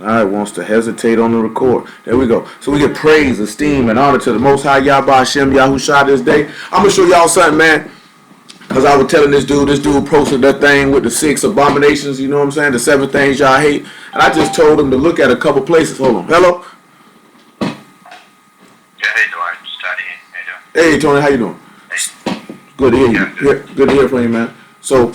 All right, wants to hesitate on the record. There we go. So we get praise, esteem, and honor to the Most High Yahweh Hashem Yahushua this day. I'm gonna show y'all something, man. Cause I was telling this dude posted that thing with the 6 abominations. You know what I'm saying? The 7 things y'all hate. And I just told him to look at a couple places. Hold on. Hello. Yeah, hey, Dwight. Just studying. How you doing? Hey, Tony. How you doing? Hey. Good to hear you. Yeah, good. Good to hear from you, man. So,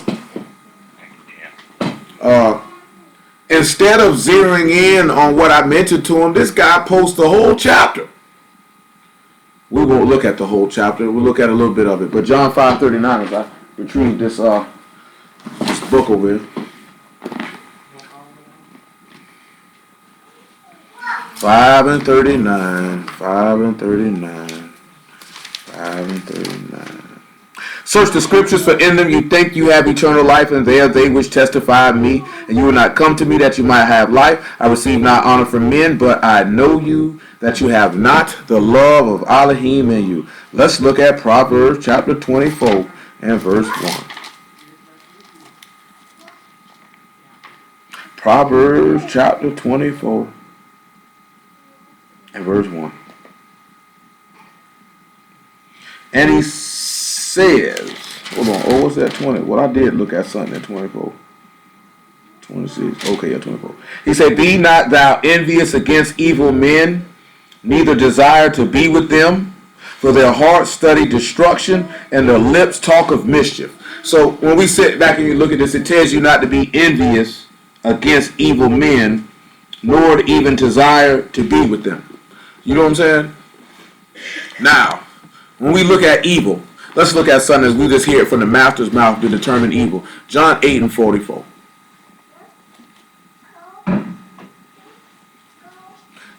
instead of zeroing in on what I mentioned to him, this guy posts the whole chapter. We won't look at the whole chapter. We'll look at a little bit of it. But John 5:39, as I retrieve this book over here. 5:39. Search the scriptures, for in them you think you have eternal life, and they are they which testify of me. And you will not come to me that you might have life. I receive not honor from men, but I know you, that you have not the love of Elohim in you. Let's look at Proverbs chapter 24 and verse 1. Proverbs chapter 24 and verse 1. And he says, hold on, oh, what's that 20? Well, I did look at something at 24. 26, okay, yeah, 24. He said, be not thou envious against evil men, neither desire to be with them, for their hearts study destruction, and their lips talk of mischief. So when we sit back and you look at this, it tells you not to be envious against evil men, nor to even desire to be with them. You know what I'm saying? Now, when we look at evil, let's look at something as we just hear it from the master's mouth to determine evil. John 8 and 44.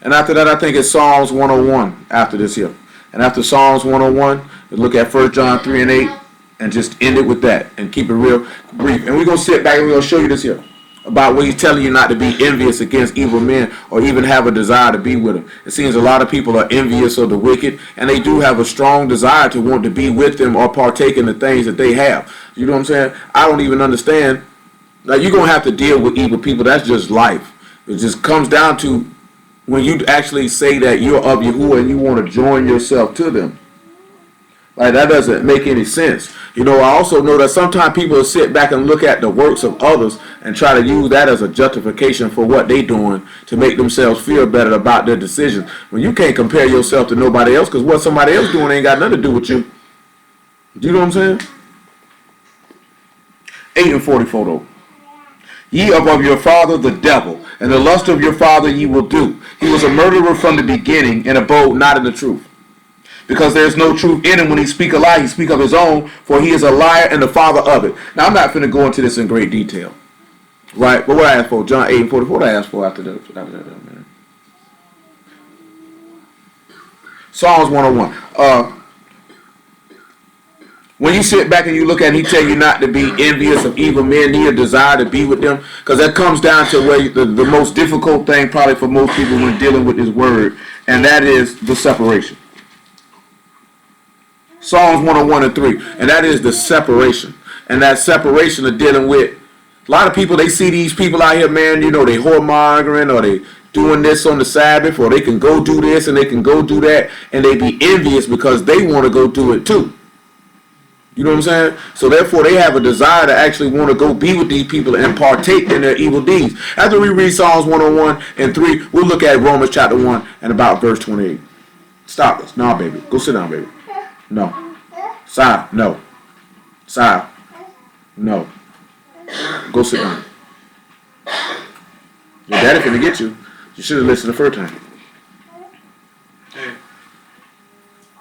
And after that, I think it's Psalms 101 after this here. And after Psalms 101, we look at 1 John 3 and 8 and just end it with that and keep it real brief. And we're going to sit back and we're going to show you this here about what he's telling you not to be envious against evil men or even have a desire to be with them. It seems a lot of people are envious of the wicked, and they do have a strong desire to want to be with them or partake in the things that they have. You know what I'm saying? I don't even understand. Like, you're going to have to deal with evil people. That's just life. It just comes down to when you actually say that you're of Yahuwah and you want to join yourself to them. Like, that doesn't make any sense. You know, I also know that sometimes people sit back and look at the works of others and try to use that as a justification for what they're doing to make themselves feel better about their decisions. When you can't compare yourself to nobody else, because what somebody else doing ain't got nothing to do with you. You know what I'm saying? 8 and 44 though. Ye are of your father the devil, and the lust of your father ye will do. He was a murderer from the beginning, and abode not in the truth. Because there is no truth in him. When he speak a lie, he speak of his own, for he is a liar and the father of it. Now, I'm not going to go into this in great detail. Right? But what I asked for, John 8 and 44, what I asked for after that, man. Psalms 101. When you sit back and you look at it, he tell you not to be envious of evil men, neither desire to be with them. Because that comes down to where the most difficult thing probably for most people when dealing with this word, and that is the separation. Psalms 101 and 3, and that is the separation. And that separation of dealing with a lot of people. They see these people out here, man, you know, they whoremongering, or they doing this on the Sabbath, or they can go do this and they can go do that, and they be envious because they want to go do it too. You know what I'm saying? So therefore they have a desire to actually want to go be with these people and partake in their evil deeds. After we read Psalms 101 and 3, we'll look at Romans chapter 1 and about verse 28. Stop this. No, baby. Go sit down, baby. No. Side. No. Side. No. Go sit down. Your daddy finna get you. You should have listened the first time. Hey.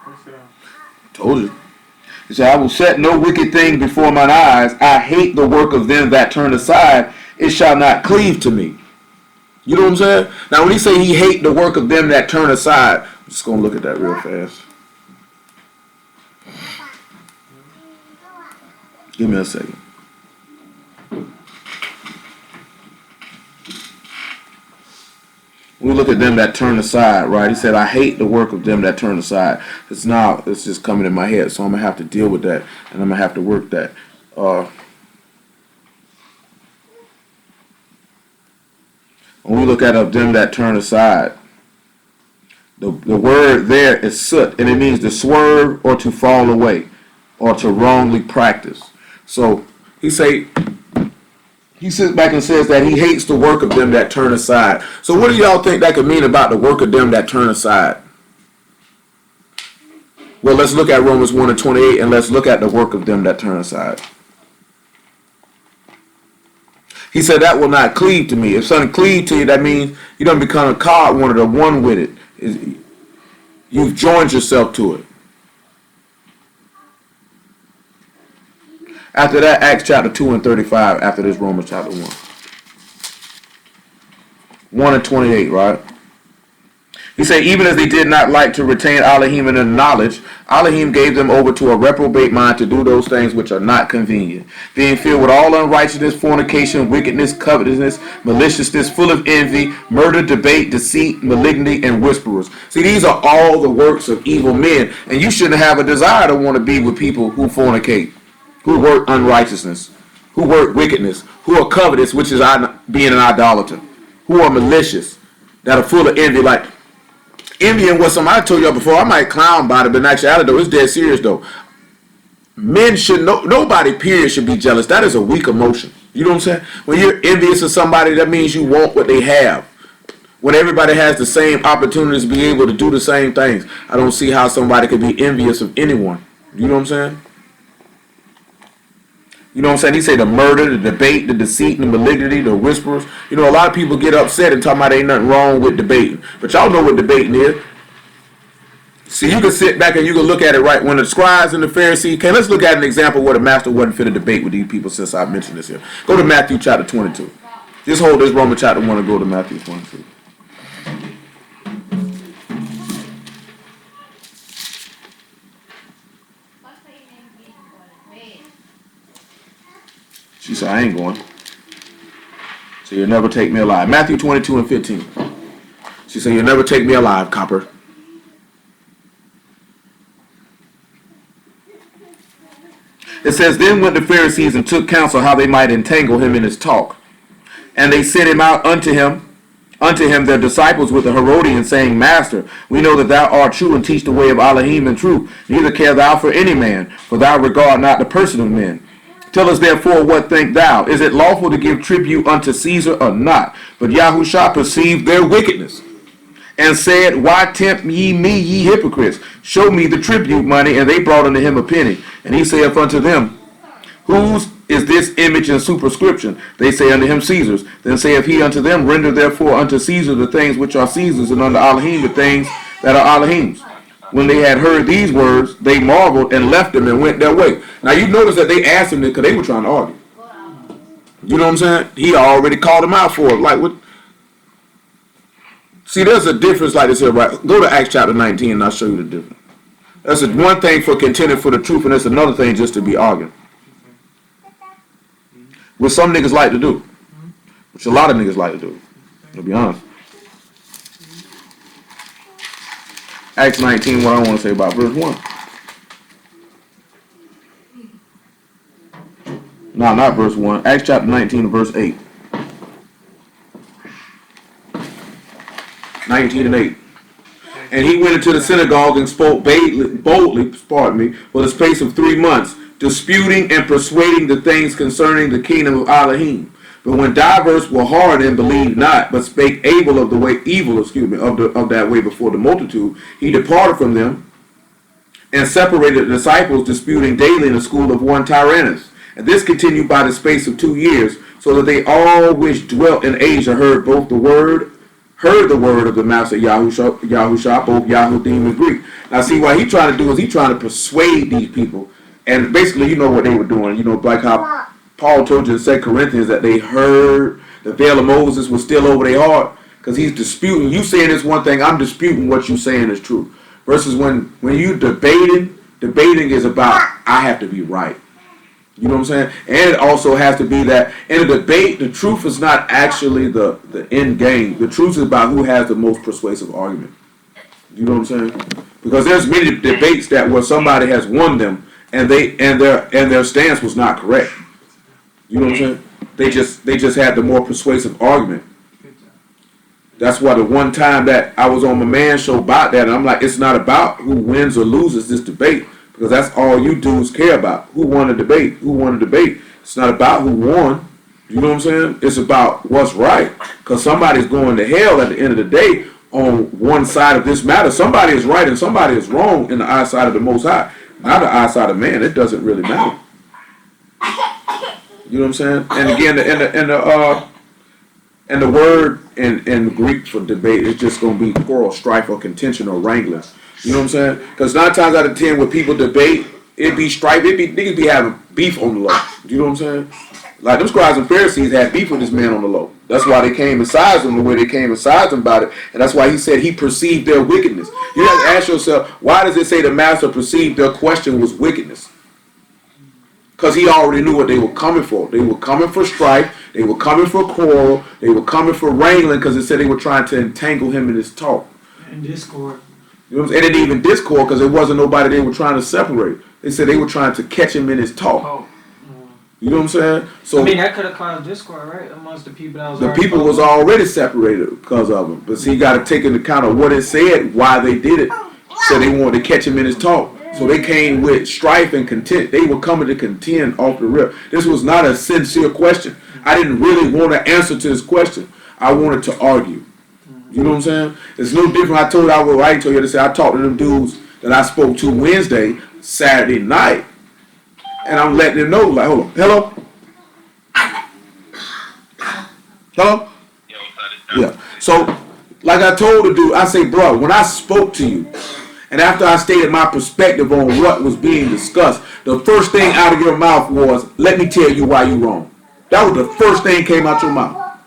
Go sit down. Told you. He said, I will set no wicked thing before mine eyes. I hate the work of them that turn aside. It shall not cleave to me. You know what I'm saying? Now, when he say he hate the work of them that turn aside, I'm just going to look at that real fast. Give me a second. We look at them that turn aside, right? He said, I hate the work of them that turn aside. It's just coming in my head, so I'm going to have to deal with that, and I'm going to have to work that. When we look at of them that turn aside, the word there is soot, and it means to swerve or to fall away or to wrongly practice. So he sits back and says that he hates the work of them that turn aside. So what do y'all think that could mean about the work of them that turn aside? Well, let's look at Romans 1:28, and let's look at the work of them that turn aside. He said that will not cleave to me. If something cleave to you, that means you don't become a card one or one with it. You've joined yourself to it. After that, Acts chapter 2 and 35, after this Romans chapter 1. 1 and 28, right? He said, even as they did not like to retain Elohim in their knowledge, Elohim gave them over to a reprobate mind to do those things which are not convenient, being filled with all unrighteousness, fornication, wickedness, covetousness, maliciousness, full of envy, murder, debate, deceit, malignity, and whisperers. See, these are all the works of evil men, and you shouldn't have a desire to want to be with people who fornicate, who work unrighteousness, who work wickedness, who are covetous, which is being an idolater, who are malicious, that are full of envy, like envy and what somebody told y'all before. I might clown about it, but in actuality, though, it's dead serious, though. Men should nobody, period, should be jealous. That is a weak emotion. You know what I'm saying? When you're envious of somebody, that means you want what they have. When everybody has the same opportunities to be able to do the same things, I don't see how somebody could be envious of anyone. You know what I'm saying? You know what I'm saying? He say the murder, the debate, the deceit, the malignity, the whisperers. You know, a lot of people get upset and talk about ain't nothing wrong with debating. But y'all know what debating is. See, you can sit back and you can look at it right when the scribes and the Pharisees came. Let's look at an example where the master wasn't fit to debate with these people since I mentioned this here. Go to Matthew chapter 22. Just hold this Romans chapter 1 and go to Matthew 22. She said, I ain't going. So you'll never take me alive. Matthew 22 and 15. She said, you'll never take me alive, copper. It says, then went the Pharisees and took counsel how they might entangle him in his talk. And they sent him out unto him their disciples with the Herodians, saying, Master, we know that thou art true and teach the way of Elohim in truth. Neither care thou for any man, for thou regard not the person of men. Tell us therefore, what think thou? Is it lawful to give tribute unto Caesar or not? But Yahushua perceived their wickedness, and said, why tempt ye me, ye hypocrites? Show me the tribute money. And they brought unto him a penny. And he saith unto them, whose is this image and superscription? They say unto him, Caesar's. Then saith he unto them, render therefore unto Caesar the things which are Caesar's, and unto Elohim the things that are Elohim's. When they had heard these words, they marveled and left him and went their way. Now you notice that they asked him this because they were trying to argue. You know what I'm saying? He already called them out for it. Like what? See, there's a difference like this here, right? Go to Acts chapter 19 and I'll show you the difference. That's one thing for contending for the truth, and that's another thing just to be arguing. What some niggas like to do. Which a lot of niggas like to do. To be honest. Acts 19, what I want to say about verse 1. No, not verse 1. Acts chapter 19 verse 8. 19 and 8. And he went into the synagogue and spoke boldly, for the space of 3 months, disputing and persuading the things concerning the kingdom of Elohim. But when divers were hard and believed not, but spake evil of that way before the multitude, he departed from them and separated the disciples, disputing daily in the school of one Tyrannus. And this continued by the space of 2 years, so that they all which dwelt in Asia heard the word of the master Yahushua, both Yahudim and Greek. Now see, what he's trying to do is he's trying to persuade these people. And basically, you know what they were doing. You know, like how Paul told you in 2 Corinthians that they heard the veil of Moses was still over their heart, because he's disputing. You saying this one thing, I'm disputing what you saying is true. Versus when you debating is about, I have to be right. You know what I'm saying? And it also has to be that in a debate, the truth is not actually the end game. The truth is about who has the most persuasive argument. You know what I'm saying? Because there's many debates that where somebody has won them and their stance was not correct. You know what I'm saying? They just had the more persuasive argument. That's why the one time that I was on my man show about that, and I'm like, it's not about who wins or loses this debate, because that's all you dudes care about. Who won the debate? Who won the debate? It's not about who won. You know what I'm saying? It's about what's right. Because somebody's going to hell at the end of the day on one side of this matter. Somebody is right and somebody is wrong in the eyesight of the Most High. Not the eyesight of man. It doesn't really matter. You know what I'm saying? And again, and the word in Greek for debate is just going to be quarrel, strife, or contention, or wrangling. You know what I'm saying? Because 9 times out of 10, when people debate, it be strife. Niggas be having beef on the low. You know what I'm saying? Like them scribes and Pharisees had beef with this man on the low. That's why they came and sized him the way they came and sized him about it. And that's why he said he perceived their wickedness. You have to ask yourself, why does it say the master perceived their question was wickedness? Because he already knew what they were coming for. They were coming for strife. They were coming for quarrel. They were coming for wrangling, because it said they were trying to entangle him in his talk. And discord. You know what I'm saying? It didn't even discord, because it wasn't nobody they were trying to separate. They said they were trying to catch him in his talk. Oh. You know what I'm saying? So I mean, that could have caused discord, right? Amongst the people that was the people was already separated because of him. But see, you got to take into account of what it said, why they did it. So they wanted to catch him in his talk. So they came with strife and content. They were coming to contend off the rip. This was not a sincere question. I didn't really want to answer to this question. I wanted to argue. You know what I'm saying? It's no different. I told you to say I talked to them dudes that I spoke to Wednesday, Saturday night. And I'm letting them know, like, hold on. Hello? Hello? Yeah. So, like I told the dude, I say, bro, when I spoke to you, and after I stated my perspective on what was being discussed, the first thing out of your mouth was, let me tell you why you wrong. That was the first thing came out your mouth.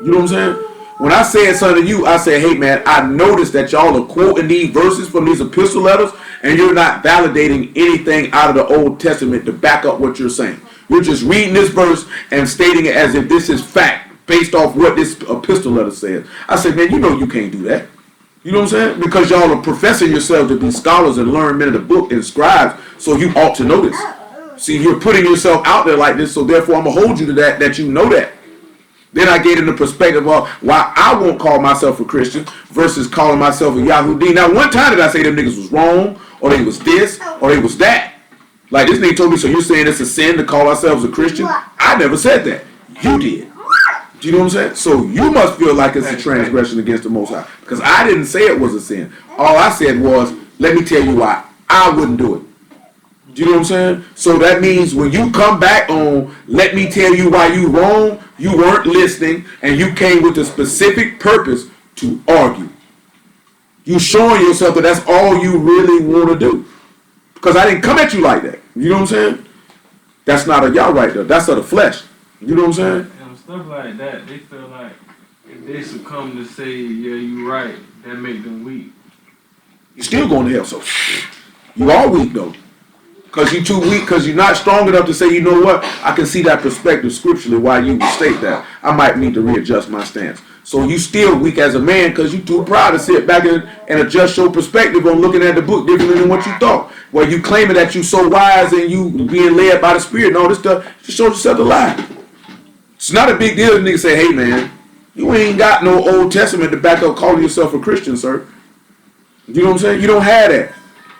You know what I'm saying? When I said something to you, I said, hey, man, I noticed that y'all are quoting these verses from these epistle letters, and you're not validating anything out of the Old Testament to back up what you're saying. You're just reading this verse and stating it as if this is fact based off what this epistle letter says. I said, man, you know you can't do that. You know what I'm saying? Because y'all are professing yourselves to be scholars and learn men of the book and scribes, so you ought to know this. See, you're putting yourself out there like this, so therefore I'm going to hold you to that you know that. Then I gave him the perspective of why I won't call myself a Christian versus calling myself a Yahudi. Now, one time did I say them niggas was wrong, or they was this, or they was that. Like this nigga told me, so you're saying it's a sin to call ourselves a Christian? I never said that. You did. Do you know what I'm saying? So you must feel like it's a transgression against the Most High. Because I didn't say it was a sin. All I said was, let me tell you why I wouldn't do it. Do you know what I'm saying? So that means when you come back on, let me tell you why you wrong, you weren't listening, and you came with a specific purpose to argue. You showing yourself that that's all you really want to do. Because I didn't come at you like that. You know what I'm saying? That's not a y'all right there. That's of the flesh. You know what I'm saying? And stuff like that, they feel like if they succumb to say, yeah, you right, that make them weak. You're still going to hell, so you are weak though. Because you're too weak, because you're not strong enough to say, you know what, I can see that perspective scripturally why you would state that. I might need to readjust my stance. So you still weak as a man because you too proud to sit back and adjust your perspective on looking at the book differently than what you thought. Well, you claiming that you so wise and you being led by the Spirit and all this stuff, just show yourself a lie. It's not a big deal if niggas say, hey man, you ain't got no Old Testament to back up calling yourself a Christian, sir. You know what I'm saying? You don't have that.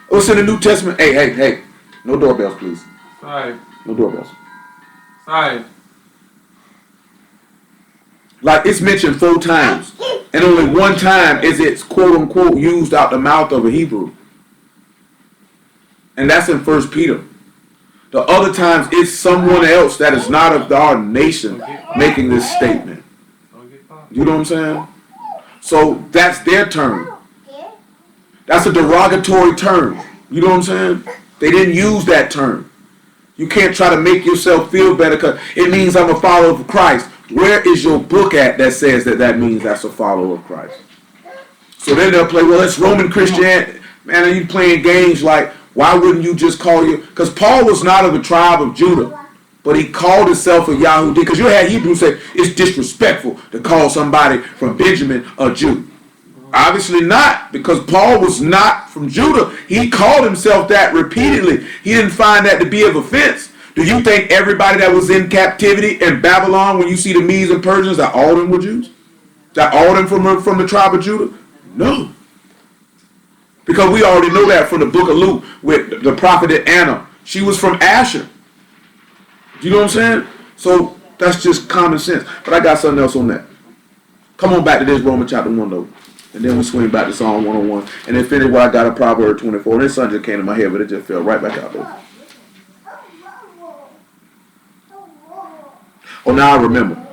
What's in the New Testament? Hey. No doorbells, please. Sorry. No doorbells. Sorry. Like it's mentioned 4 times. And only one time is it quote unquote used out the mouth of a Hebrew. And that's in 1 Peter. The other times it's someone else that is not of our nation making this statement. You know what I'm saying? So that's their term. That's a derogatory term. You know what I'm saying? They didn't use that term. You can't try to make yourself feel better because it means I'm a follower of Christ. Where is your book at that says that means that's a follower of Christ? So then they'll play, well, it's Roman Christianity. Man, are you playing games like, why wouldn't you just call you? Because Paul was not of the tribe of Judah, but he called himself a Yahudi. Because you had Hebrews say it's disrespectful to call somebody from Benjamin a Jew. Obviously not, because Paul was not from Judah. He called himself that repeatedly. He didn't find that to be of offense. Do you think everybody that was in captivity in Babylon, when you see the Medes and Persians, that all of them were Jews? That all them from the tribe of Judah? No. Because we already know that from the book of Luke with the prophet Anna. She was from Asher. You know what I'm saying? So that's just common sense. But I got something else on that. Come on back to this Romans chapter 1 though. And then we swing back to Psalm 101. And then finish what I got in Proverbs 24. And this something just came to my head, but it just fell right back out though. Oh, now I remember.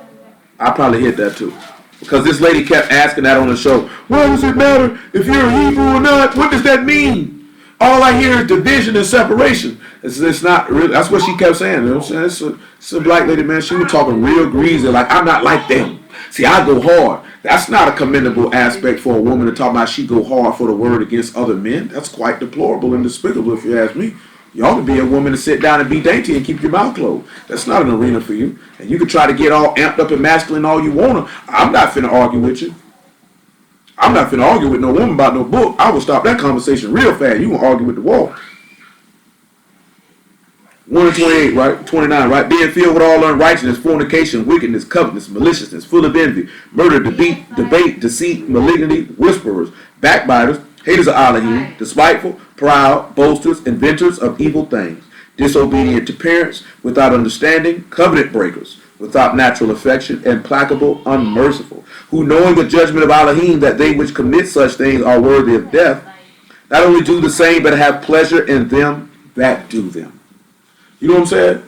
I probably hit that too. Because this lady kept asking that on the show. Why does it matter if you're a Hebrew or not? What does that mean? All I hear is division and separation. It's not really. That's what she kept saying. You know what I'm saying? It's a black lady, man. She was talking real greasy. Like, I'm not like them. See, I go hard. That's not a commendable aspect for a woman to talk about she go hard for the word against other men. That's quite deplorable and despicable if you ask me. You ought to be a woman to sit down and be dainty and keep your mouth closed. That's not an arena for you. And you can try to get all amped up and masculine all you want to. I'm not finna argue with you. I'm not finna argue with no woman about no book. I will stop that conversation real fast. You gonna argue with the wall. 1 and 28, right? 29, right? Being filled with all unrighteousness, fornication, wickedness, covetousness, maliciousness, full of envy, murder, debate, deceit, malignity, whisperers, backbiters, haters of Elohim, despiteful, proud, boasters, inventors of evil things, disobedient to parents, without understanding, covenant breakers, without natural affection, implacable, unmerciful, who knowing the judgment of Elohim that they which commit such things are worthy of death, not only do the same, but have pleasure in them that do them. You know what I'm saying?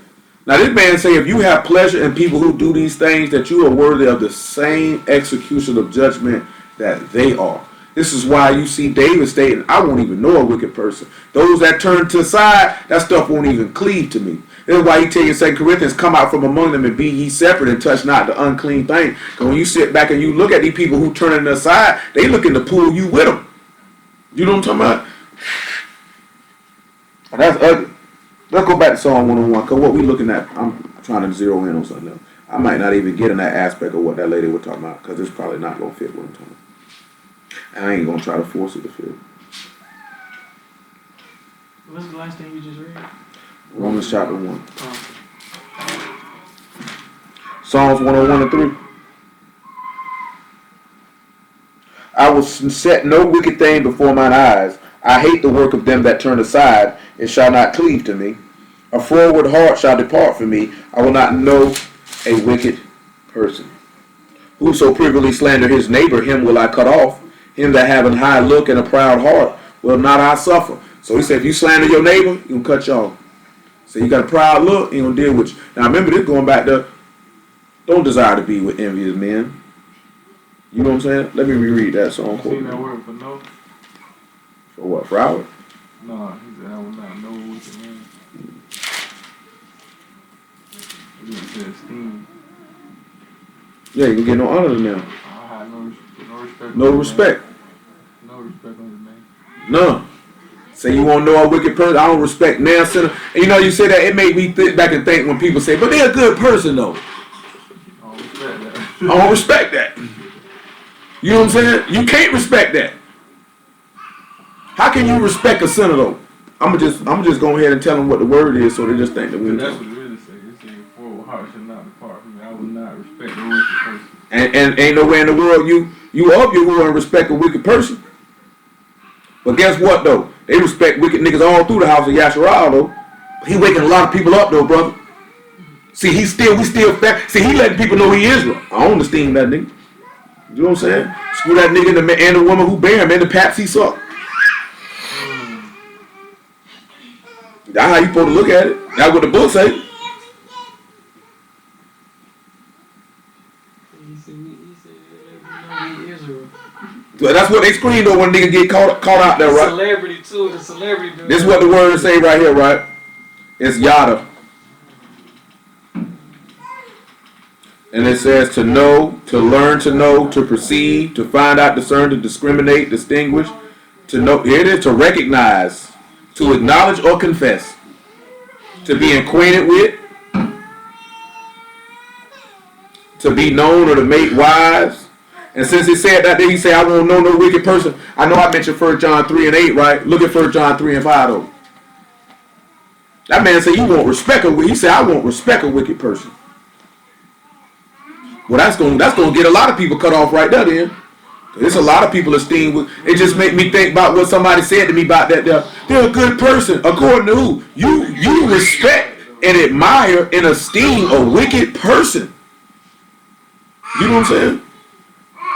Now this man say if you have pleasure in people who do these things, that you are worthy of the same execution of judgment that they are. This is why you see David stating, I won't even know a wicked person. Those that turn to the side, that stuff won't even cleave to me. This is why he tell you in 2 Corinthians, come out from among them and be ye separate and touch not the unclean thing. Because when you sit back and you look at these people who turn to the side, they looking to pull you with them. You know what I'm talking about? And that's ugly. Let's go back to Psalm 101, because what we looking at, I'm trying to zero in on something else. I might not even get in that aspect of what that lady was talking about, because it's probably not going to fit what I'm talking about. And I ain't going to try to force it to fit. What's the last thing you just read? Romans chapter 1. Psalms 101 and 3. I will set no wicked thing before mine eyes. I hate the work of them that turn aside. It shall not cleave to me. A froward heart shall depart from me. I will not know a wicked person. Whoso privily slander his neighbor, him will I cut off. Him that have an high look and a proud heart will not I suffer. So he said, if you slander your neighbor, he gonna cut you off. So you got a proud look, he gonna deal with you. Now remember this going back to, don't desire to be with envious men. You know what I'm saying? Let me reread that song. You seen that word for no? For what, for Howard? No, he said I will not know what you mean. He said esteem. Yeah, you can get no honor than them. I have no respect. No respect. No respect on the name. None. Say you won't know a wicked person. I don't respect now sinner. And you know, you say that, it made me think back and think when people say, but they're a good person though. I don't respect that. I don't respect that. You know what I'm saying? You can't respect that. How can you respect a sinner though? I'm just go ahead and tell them what the word is, so they just think that we. That's what it really says. It says, "For heart shall not depart from me. I will not respect a wicked person." And ain't nowhere in the world you of you who respect a wicked person. But guess what though? They respect wicked niggas all through the house of Yasharal though. He waking a lot of people up though, brother. See, we still see, he letting people know he Israel. I don't esteem that nigga. You know what I'm saying? Screw that nigga and the woman who bear him and the paps he suck. That's how you supposed to look at it. That's what the book say. He said, Israel. So that's what they scream though when nigga get caught out there, right? Celebrity too, the celebrity dude. This is what the word say right here, right? It's yada. And it says to know, to learn to know, to perceive, to find out, discern, to discriminate, distinguish, to know, here it is, to recognize, to acknowledge or confess, to be acquainted with, to be known or to make wise. And since he said that, then he said, I won't know no wicked person. I know I mentioned 1 John 3 and 8, right? Look at 1 John 3 and 5 though. That man said, you won't respect a wicked. He said, I won't respect a wicked person. Well, that's gonna get a lot of people cut off right there. Then there's a lot of people esteemed. It just make me think about what somebody said to me about that. They're a good person, according to who? You respect and admire and esteem a wicked person. You know what I'm saying?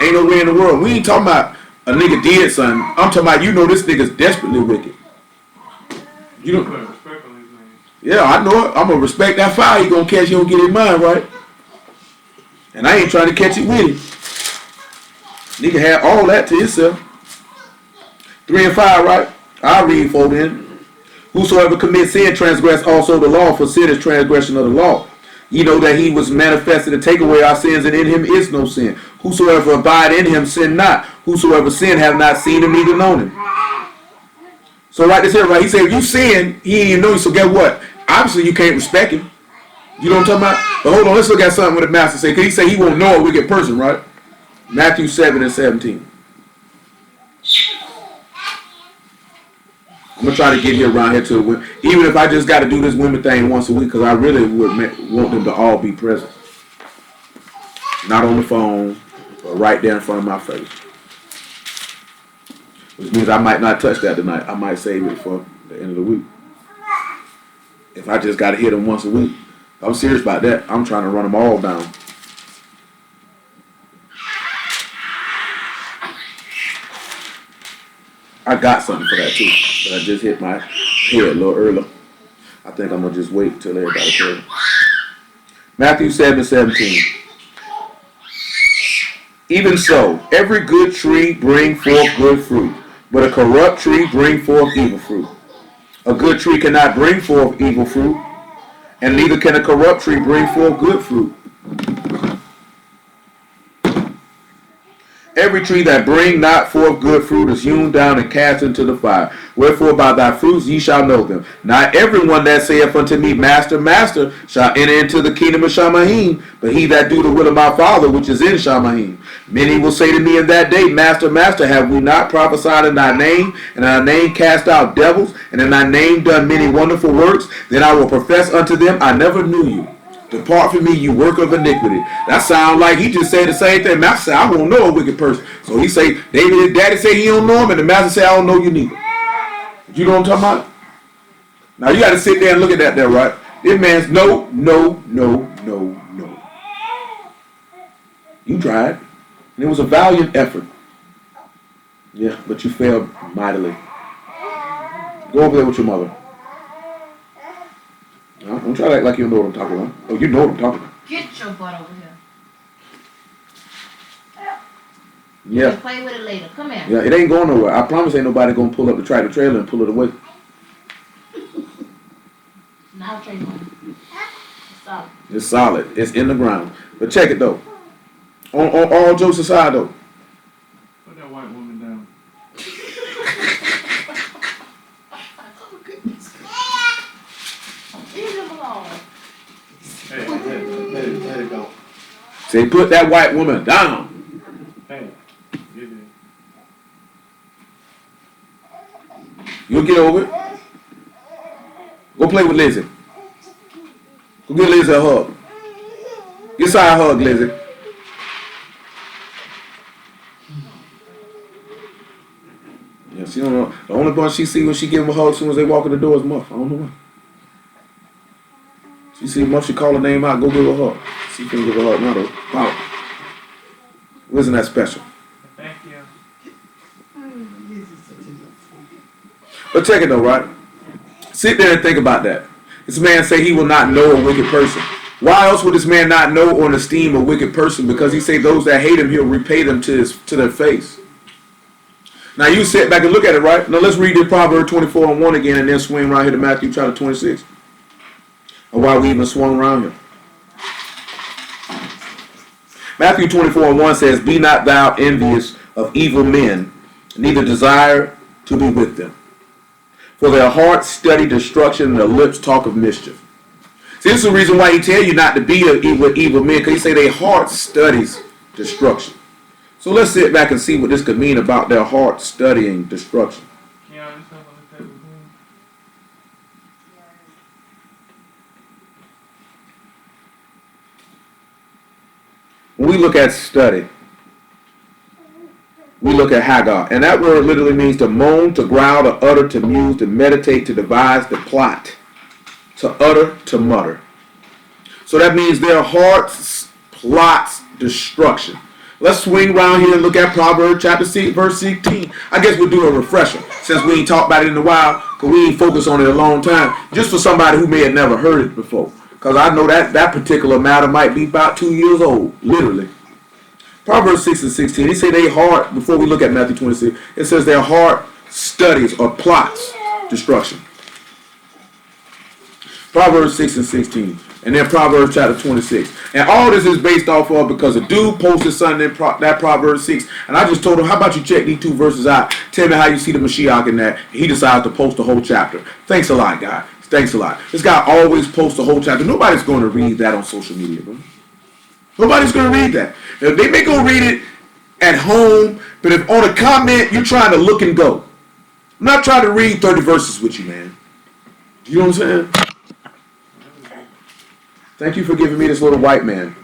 Ain't no way in the world. We ain't talking about a nigga did something. I'm talking about this nigga's desperately wicked. You Put don't. respect on his name. Yeah, I know it. I'm gonna respect that fire he gonna catch. He gonna get his mind right. And I ain't trying to catch it with him. Nigga had all that to himself. 3 and 5, right? I'll read 4 then. Whosoever commits sin transgress also the law, for sin is transgression of the law. Ye know that he was manifested to take away our sins, and in him is no sin. Whosoever abide in him sin not. Whosoever sin have not seen him, neither known him. So right this here, right? He said, if you sin, he ain't even know you. So guess what? Obviously, you can't respect him. You know what I'm talking about? But hold on, let's look at something what the master said. Because he said he won't know a wicked person, right? Matthew 7 and 17. I'm going to try to get here around here to the women. Even if I just got to do this women thing once a week, because I really would want them to all be present. Not on the phone, but right there in front of my face. Which means I might not touch that tonight. I might save it for the end of the week. If I just got to hit them once a week. I'm serious about that. I'm trying to run them all down. I got something for that too, but I just hit my head a little early. I think I'm going to just wait until everybody tells. Matthew 7:17. Even so, every good tree bring forth good fruit, but a corrupt tree bring forth evil fruit. A good tree cannot bring forth evil fruit, and neither can a corrupt tree bring forth good fruit. Every tree that bring not forth good fruit is hewn down and cast into the fire. Wherefore by thy fruits ye shall know them. Not everyone that saith unto me, Master, Master, shall enter into the kingdom of Shamahim, but he that do the will of my Father which is in Shamahim. Many will say to me in that day, Master, Master, have we not prophesied in thy name, and in thy name cast out devils, and in thy name done many wonderful works? Then I will profess unto them, I never knew you. Depart from me, you work of iniquity. That sound like he just said the same thing. Master said, I won't know a wicked person. So he say, David, his daddy say he don't know him, and the master say, I don't know you neither. You know what I'm talking about? Now you got to sit there and look at that there, right? This man's no. You tried. And it was a valiant effort. Yeah, but you failed mightily. Go over there with your mother. No, don't try to act like you don't know what I'm talking about. Oh, you know what I'm talking about. Get your butt over here. Yeah. You can play with it later. Come here. Yeah, it ain't going nowhere. I promise ain't nobody gonna pull up the tractor trailer and pull it away. Now trade one. Stop. It's solid. It's in the ground. But check it though. On all jokes aside though. Put that white woman down. Leave him alone. Hey, let it go. Say put that white woman down. Hey, get it. You'll get over it. Go play with Lizzie. Go give Lizzie a hug. Get side hug, Lizzie. Yeah, she don't know. The only one she see when she give him a hug as soon as they walk in the door is Muff. I don't know why. She see Muff, she call her name out, go give her a hug. She can give her a hug now though. Wow. Wasn't that special? Thank you. But check it though, right? Sit there and think about that. This man say he will not know a wicked person. Why else would this man not know or esteem a wicked person? Because he say those that hate him, he'll repay them to their face. Now you sit back and look at it, right? Now let's read this Proverbs 24:1 again and then swing right here to Matthew chapter 26. Or why we even swung around here. Matthew 24:1 says, Be not thou envious of evil men, neither desire to be with them. For their hearts study destruction, and their lips talk of mischief. See, this is the reason why he tell you not to be with evil men, because he say their heart studies destruction. So let's sit back and see what this could mean about their heart studying destruction. Keon, this stuff on the table, please. When we look at study, we look at Hagar. And that word literally means to moan, to growl, to utter, to muse, to meditate, to devise, to plot, to utter, to mutter. So that means their hearts plots destruction. Let's swing around here and look at Proverbs chapter 6, verse 16. I guess we'll do a refresher since we ain't talked about it in a while, because we ain't focused on it a long time. Just for somebody who may have never heard it before. Because I know that particular matter might be about 2 years old, literally. Proverbs 6 and 16. He say their heart, before we look at Matthew 26, it says their heart studies or plots destruction. Proverbs 6 and 16. And then Proverbs chapter 26. And all this is based off of because a dude posted something in that Proverbs 6. And I just told him, how about you check these 2 verses out? Tell me how you see the Mashiach in that. He decided to post the whole chapter. Thanks a lot, guy. Thanks a lot. This guy always posts the whole chapter. Nobody's going to read that on social media, bro. Nobody's going to read that. Now, they may go read it at home, but if on a comment you're trying to look and go. I'm not trying to read 30 verses with you, man. You know what I'm saying? Thank you for giving me this little white man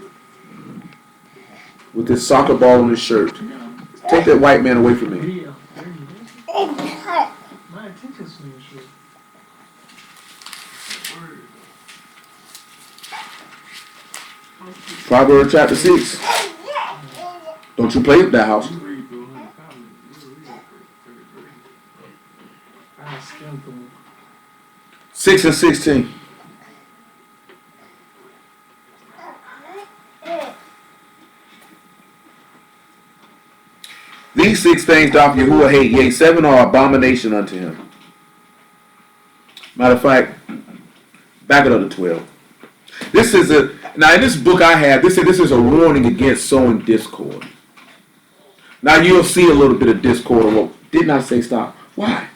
with this soccer ball on his shirt. Take that white man away from me. Yeah. My attention's being short. Proverbs chapter 6. Don't you play with that house. You read through 100 comments. You read 33. I skimmed through. 6 and 16. These 6 things doth Yahuwah hate, yea, 7 are abomination unto him. Matter of fact, back it up to 12. This is now in this book I have, this is a warning against sowing discord. Now you'll see a little bit of discord. Didn't I say stop? Why?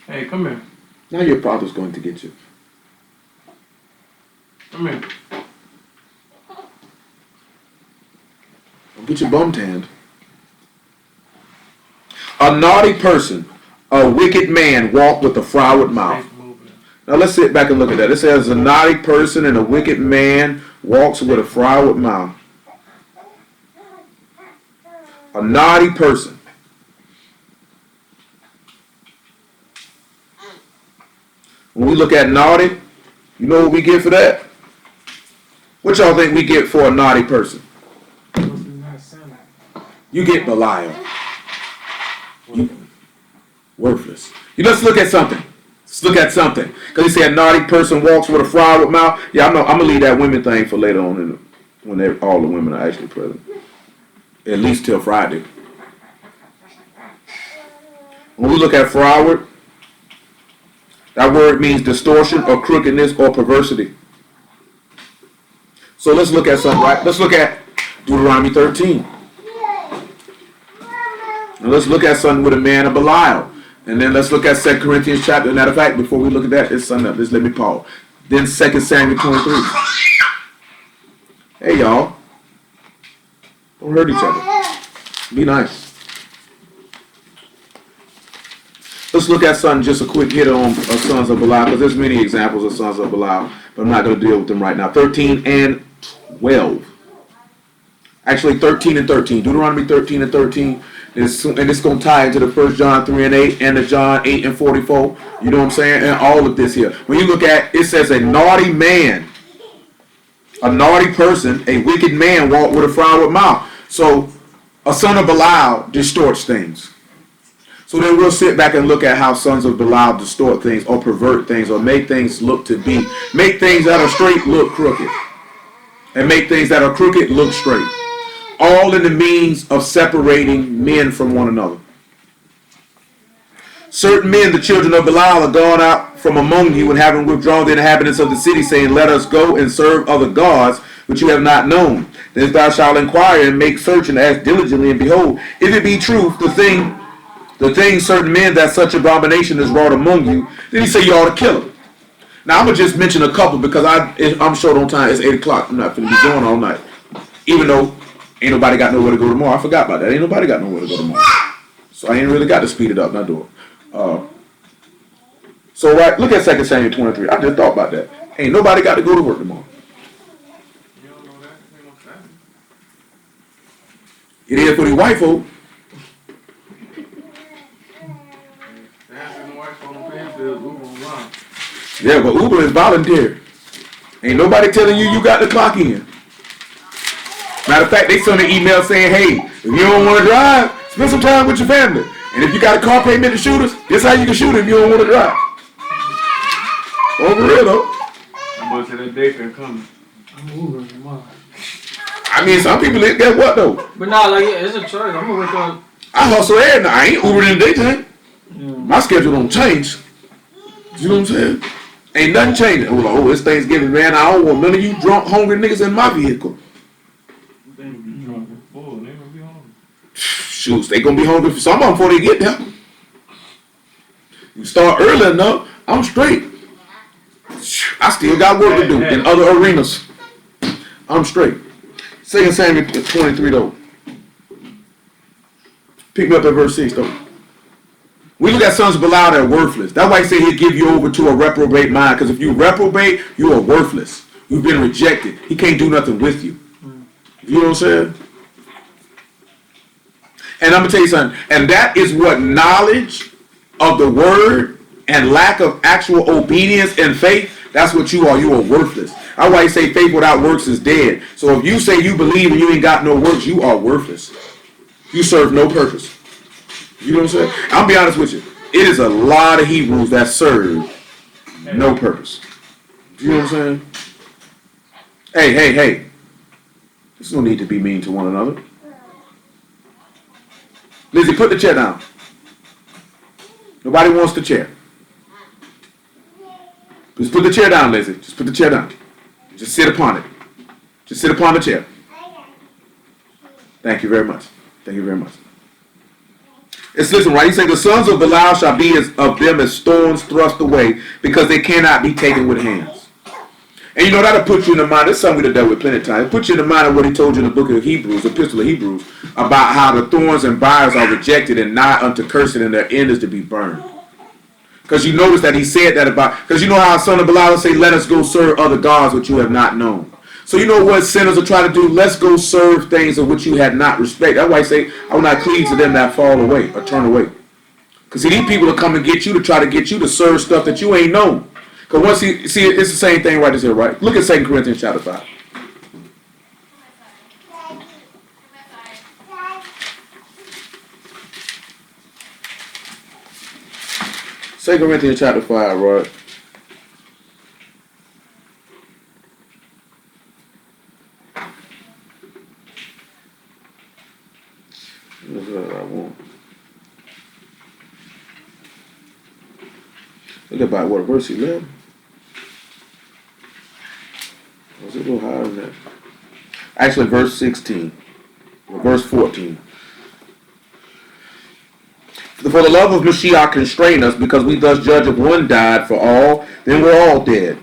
Hey, come here. Now your father's going to get you. Come here. Don't get your bum tanned. A naughty person, a wicked man walk with a froward mouth. Now let's sit back and look at that. It says a naughty person and a wicked man walks with a froward mouth. A naughty person. When we look at naughty, you know what we get for that? What y'all think we get for a naughty person? You get Belial. Worthless. Let's look at something. Because he said a naughty person walks with a froward mouth. Yeah, I'm going to leave that women thing for later on when all the women are actually present. At least till Friday. When we look at froward, that word means distortion or crookedness or perversity. So let's look at something, right? Let's look at Deuteronomy 13. And let's look at something with a man of Belial. And then let's look at 2 Corinthians chapter. Matter of fact, before we look at that, it's something else. Just let me pause. Then 2 Samuel 23. Hey, y'all. Don't hurt each other. Be nice. Let's look at something, just a quick hit on sons of Belial, because there's many examples of sons of Belial, but I'm not going to deal with them right now. 13 and 12. Actually, 13 and 13. Deuteronomy 13 and 13. And it's going to tie into the 1 John 3 and 8 and the John 8 and 44. You know what I'm saying? And all of this here. When you look at it, says a naughty man, a naughty person, a wicked man walk with a froward mouth. So a son of Belial distorts things. So then we'll sit back and look at how sons of Belial distort things or pervert things or make things look to be. Make things that are straight look crooked. And make things that are crooked look straight. All in the means of separating men from one another. Certain men, the children of Belial, are gone out from among you and having withdrawn the inhabitants of the city, saying, let us go and serve other gods which you have not known. Then thou shalt inquire and make search and ask diligently, and behold, if it be truth, the thing certain men that such abomination is wrought among you, then he say you ought to kill him. Now I'm going to just mention a couple because I'm short on time. It's 8 o'clock. I'm not going to be going all night. Even though ain't nobody got nowhere to go tomorrow. I forgot about that. Ain't nobody got nowhere to go tomorrow. So I ain't really got to speed it up. Not do it. So right, look at 2 Samuel 23. I just thought about that. Ain't nobody got to go to work tomorrow. You don't know that? Ain't no Saturday. It is for the white folk. Dancing the white folk on Fayetteville, Uber online. Yeah, but Uber is voluntary. Ain't nobody telling you got to clock in. Matter of fact, they send an email saying, hey, if you don't want to drive, spend some time with your family. And if you got a car payment to shoot us, this how you can shoot if you don't want to drive. Over real though. I'm about to say that daycare coming. I'm Ubering tomorrow. I mean, some people get what though? But nah, like, yeah, it's a choice. I'm gonna wake up. I hustle every night. I ain't Ubering in the daytime. Yeah. My schedule don't change. You know what I'm saying? Ain't nothing changing. I'm like, oh, it's Thanksgiving, man. I don't want none of you drunk, hungry niggas in my vehicle. They gonna be drunk and full. They gonna be hungry. Shoots, they gonna be hungry for some of them before they get there. You start early enough, I'm straight. I still got work to do in other arenas. I'm straight. 2 Samuel 23 though. Pick me up at verse 6 though. We look at sons of Belial that are worthless. That's why he said he'll give you over to a reprobate mind. Because if you reprobate, you are worthless. You've been rejected. He can't do nothing with you. You know what I'm saying? And I'm going to tell you something. And that is what knowledge of the word and lack of actual obedience and faith, that's what you are. You are worthless. That's why he say faith without works is dead. So if you say you believe and you ain't got no works, you are worthless. You serve no purpose. You know what I'm saying? I'll be honest with you. It is a lot of Hebrews that serve no purpose. You know what I'm saying? Hey. There's no need to be mean to one another. Lizzie, put the chair down. Nobody wants the chair. Just put the chair down, Lizzie. Just put the chair down. Just sit upon it. Just sit upon the chair. Thank you very much. Thank you very much. It's listen, right? He said, the sons of Belial shall be of them as stones thrust away, because they cannot be taken with hands. And you know, that'll put you in the mind, it's something we have dealt with plenty of times. It puts you in the mind of what he told you in the book of Hebrews, the epistle of Hebrews, about how the thorns and briars are rejected and nigh unto cursing, and their end is to be burned. Because you notice that he said that about, because you know how son of Belial say, let us go serve other gods which you have not known. So you know what sinners are trying to do? Let's go serve things of which you had not respect. That's why he say, I will not cleave to them that fall away or turn away. Because see, these people will come and get you to try to get you to serve stuff that you ain't known. Because once you see, it's the same thing right here, right? Look at 2 Corinthians chapter 5. Second Corinthians chapter 5, right? That's what I want. Look about what, verse 11? Was it a little higher than that? Actually, verse 16. Or verse 14. For the love of Mashiach constrained us, because we thus judge if one died for all, then we're all dead.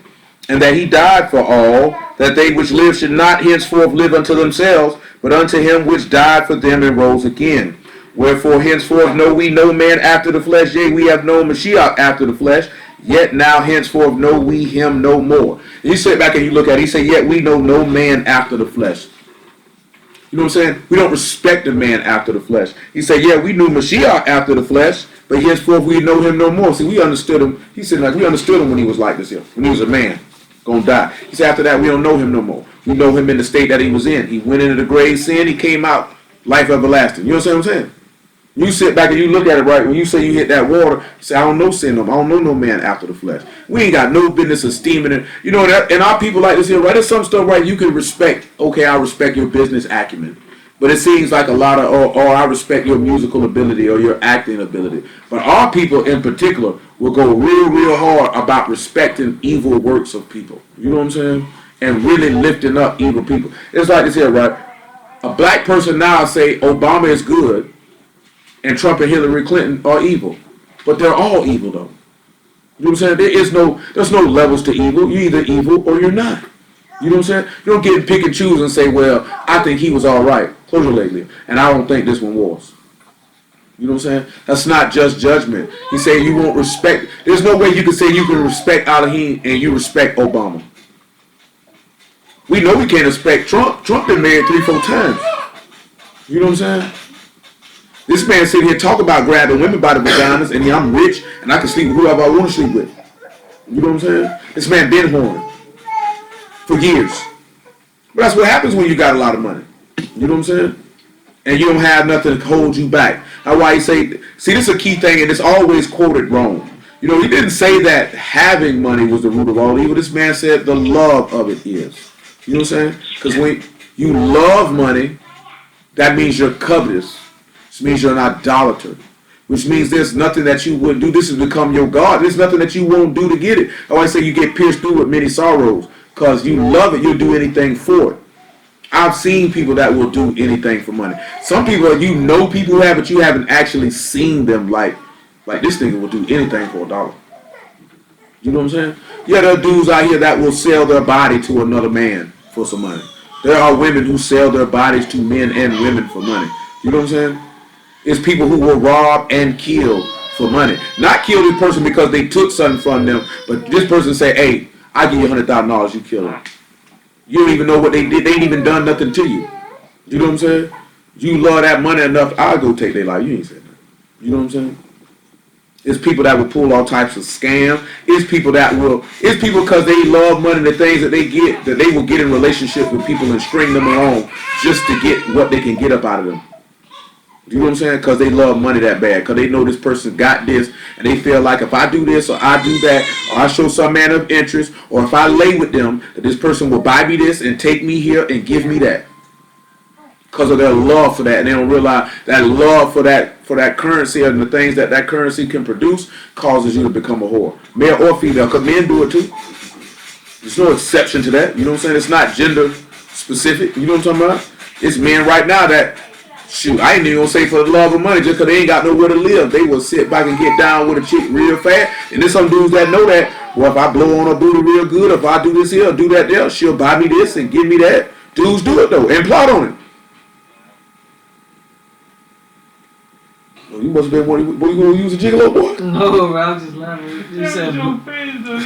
And that he died for all, that they which live should not henceforth live unto themselves, but unto him which died for them and rose again. Wherefore henceforth know we no man after the flesh, yea, we have known Mashiach after the flesh, yet now henceforth know we him no more. And you sit back and you look at it, he say, yet we know no man after the flesh. You know what I'm saying? We don't respect a man after the flesh. He said, yeah, we knew Mashiach after the flesh, but henceforth we know him no more. See, we understood him. He said, like, we understood him when he was like this here, when he was a man, gonna die. He said, after that, we don't know him no more. We know him in the state that he was in. He went into the grave sin, he came out, life everlasting. You know what I'm saying? You sit back and you look at it, right? When you say you hit that water, you say, I don't know sin no more. I don't know no man after the flesh. We ain't got no business esteeming it. You know, that, and our people like this here, right? There's some stuff, right, you can respect. Okay, I respect your business acumen. But it seems like a lot of, or I respect your musical ability or your acting ability. But our people in particular will go real hard about respecting evil works of people. You know what I'm saying? And really lifting up evil people. It's like this here, right? A black person now say Obama is good and Trump and Hillary Clinton are evil. But they're all evil, though. You know what I'm saying? There's no levels to evil. You're either evil or you're not. You know what I'm saying? You don't get to pick and choose and say, well, I think he was all right. Close your leg, and I don't think this one was. You know what I'm saying? That's not just judgment. He said you won't respect. There's no way you can say you can respect Elohim and you respect Obama. We know we can't respect Trump. Trump been married 3-4 times. You know what I'm saying? This man sitting here talking about grabbing women by the vaginas, and I'm rich, and I can sleep with whoever I want to sleep with. You know what I'm saying? This man been horny for years. But that's what happens when you got a lot of money. You know what I'm saying? And you don't have nothing to hold you back. That's why he say, see, this is a key thing, and it's always quoted wrong. You know, he didn't say that having money was the root of all evil. This man said the love of it is. You know what I'm saying? Because when you love money, that means you're covetous. This means you're an idolater. Which means there's nothing that you wouldn't do. This has become your God. There's nothing that you won't do to get it. I always say you get pierced through with many sorrows. Because you love it, you'll do anything for it. I've seen people that will do anything for money. Some people, you know people who have it, you haven't actually seen them like this nigga will do anything for $1. You know what I'm saying? Yeah, there are dudes out here that will sell their body to another man for some money. There are women who sell their bodies to men and women for money. You know what I'm saying? It's people who will rob and kill for money. Not kill this person because they took something from them, but this person say, hey, I give you $100,000, you kill them. You don't even know what they did. They ain't even done nothing to you. You know what I'm saying? You love that money enough, I'll go take their life. You ain't saying nothing. You know what I'm saying? It's people that will pull all types of scams. It's people because they love money, the things that they get, that they will get in relationship with people and string them along just to get what they can get up out of them. You know what I'm saying? Because they love money that bad. Because they know this person got this, and they feel like if I do this or I do that, or I show some man of interest, or if I lay with them, that this person will buy me this and take me here and give me that. Because of their love for that, and they don't realize that love for that currency and the things that currency can produce causes you to become a whore, male or female. Because men do it too. There's no exception to that. You know what I'm saying? It's not gender specific. You know what I'm talking about? It's men right now that, shoot, I ain't even gonna say for the love of money, just because they ain't got nowhere to live. They will sit back and get down with a chick real fast. And there's some dudes that know that, well, if I blow on her booty real good, if I do this here, do that there, she'll buy me this and give me that. Dudes do it though, and plot on it. Well, you must have been, what you gonna use a gigolo, boy? No, bro, I'm just laughing. You Look said at your face, though.